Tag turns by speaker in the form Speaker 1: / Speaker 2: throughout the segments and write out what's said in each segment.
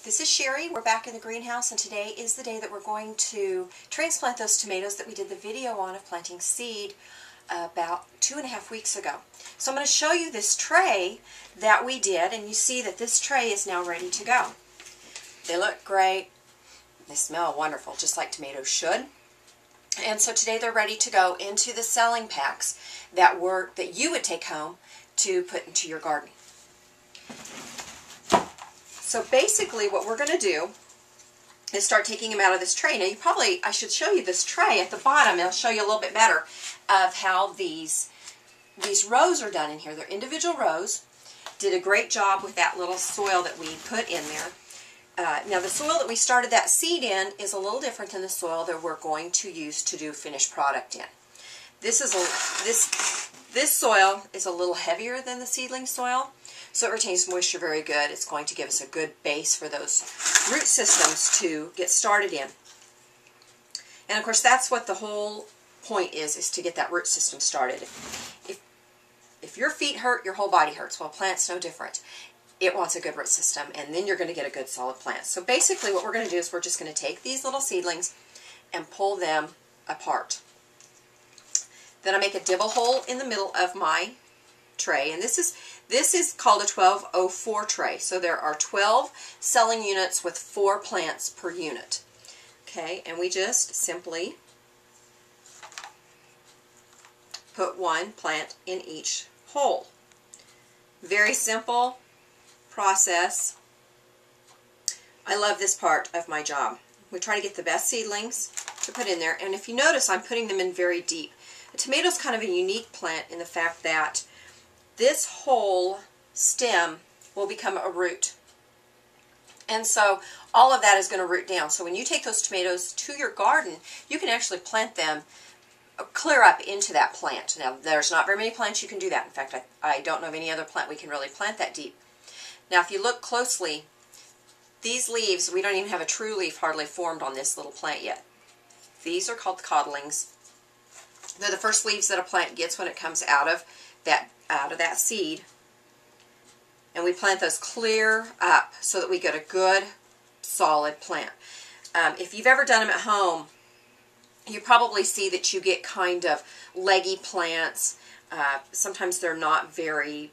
Speaker 1: This is Sherry. We're back in the greenhouse, and today is the day that we're going to transplant those tomatoes that we did the video on of planting seed about 2.5 weeks ago. So I'm going to show you this tray that we did, and you see that this tray is now ready to go. They look great. They smell wonderful, just like tomatoes should. And so today they're ready to go into the selling packs that you would take home to put into your garden. So basically what we're going to do is start taking them out of this tray. Now I should show you this tray at the bottom. It'll show you a little bit better of how these rows are done in here. They're individual rows. Did a great job with that little soil that we put in there. Now the soil that we started that seed in is a little different than the soil that we're going to use to do finished product in. This soil is a little heavier than the seedling soil, so it retains moisture very good. It's going to give us a good base for those root systems to get started in. And of course that's what the whole point is to get that root system started. If your feet hurt, your whole body hurts. Well, plant's no different. It wants a good root system, and then you're going to get a good solid plant. So basically what we're going to do is we're just going to take these little seedlings and pull them apart. Then I make a dibble hole in the middle of my tray, and this is called a 1204 tray. So there are 12 selling units with 4 plants per unit. Okay, and we just simply put 1 plant in each hole. Very simple process. I love this part of my job. We try to get the best seedlings to put in there, and if you notice, I'm putting them in very deep. A tomato is kind of a unique plant in the fact that this whole stem will become a root. And so all of that is going to root down. So when you take those tomatoes to your garden, you can actually plant them clear up into that plant. Now there's not very many plants you can do that. In fact, I don't know of any other plant we can really plant that deep. Now if you look closely, these leaves, we don't even have a true leaf hardly formed on this little plant yet. These are called codlings. They're the first leaves that a plant gets when it comes out of that seed. And we plant those clear up so that we get a good solid plant. If you've ever done them at home, you probably see that you get kind of leggy plants. Sometimes they're not very,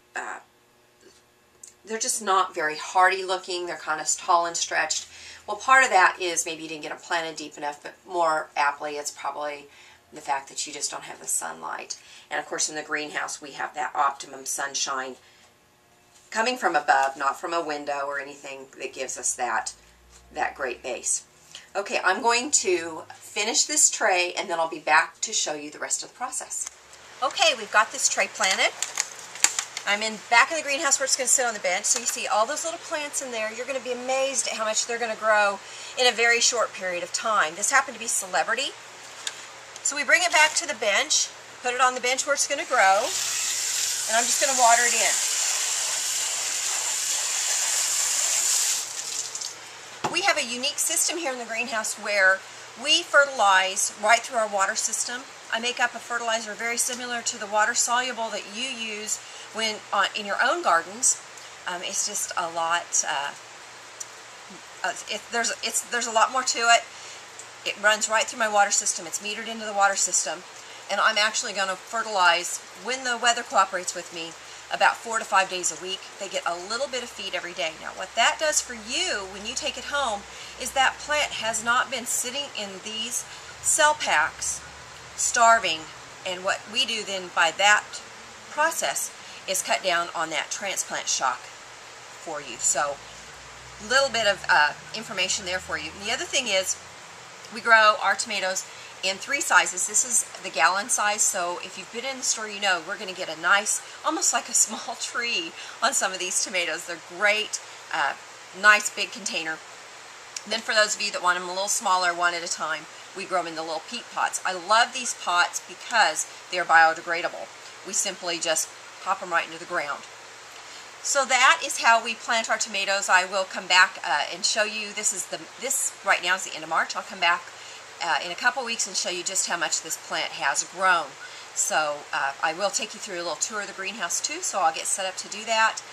Speaker 1: they're just not very hardy looking. They're kind of tall and stretched. Well, part of that is maybe you didn't get them planted deep enough, but more aptly it's probably the fact that you just don't have the sunlight. And of course in the greenhouse we have that optimum sunshine coming from above, not from a window or anything, that gives us that great base. Okay, I'm going to finish this tray and then I'll be back to show you the rest of the process. Okay, we've got this tray planted. I'm back in the greenhouse where it's going to sit on the bench. So you see all those little plants in there. You're going to be amazed at how much they're going to grow in a very short period of time. This happened to be Celebrity. So we bring it back to the bench, put it on the bench where it's going to grow, and I'm just going to water it in. We have a unique system here in the greenhouse where we fertilize right through our water system. I make up a fertilizer very similar to the water soluble that you use when in your own gardens. It's just a lot. There's a lot more to it. It runs right through my water system. It's metered into the water system, and I'm actually going to fertilize when the weather cooperates with me about 4 to 5 days a week. They get a little bit of feed every day. Now what that does for you when you take it home is that plant has not been sitting in these cell packs starving, and what we do then by that process is cut down on that transplant shock for you. So a little bit of information there for you. And the other thing is we grow our tomatoes in 3 sizes. This is the gallon size, so if you've been in the store, you know we're going to get a nice, almost like a small tree on some of these tomatoes. They're great, nice big container. Then for those of you that want them a little smaller, one at a time, we grow them in the little peat pots. I love these pots because they're biodegradable. We simply just pop them right into the ground. So that is how we plant our tomatoes. I will come back and show you. This right now is the end of March. I'll come back in a couple weeks and show you just how much this plant has grown. So I will take you through a little tour of the greenhouse too, so I'll get set up to do that.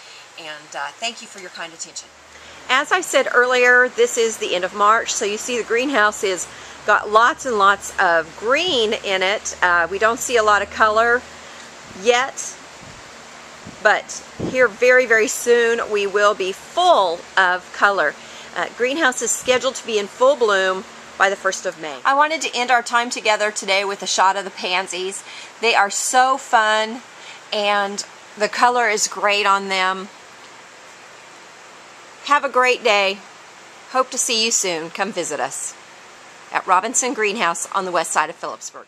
Speaker 1: And thank you for your kind attention. as I said earlier, this is the end of March, so you see the greenhouse is got lots and lots of green in it. We don't see a lot of color yet, but here very, very soon we will be full of color. Greenhouse is scheduled to be in full bloom by the 1st of May. I wanted to end our time together today with a shot of the pansies. They are so fun, and the color is great on them. Have a great day. Hope to see you soon. Come visit us at Robinson Greenhouse on the west side of Phillipsburg.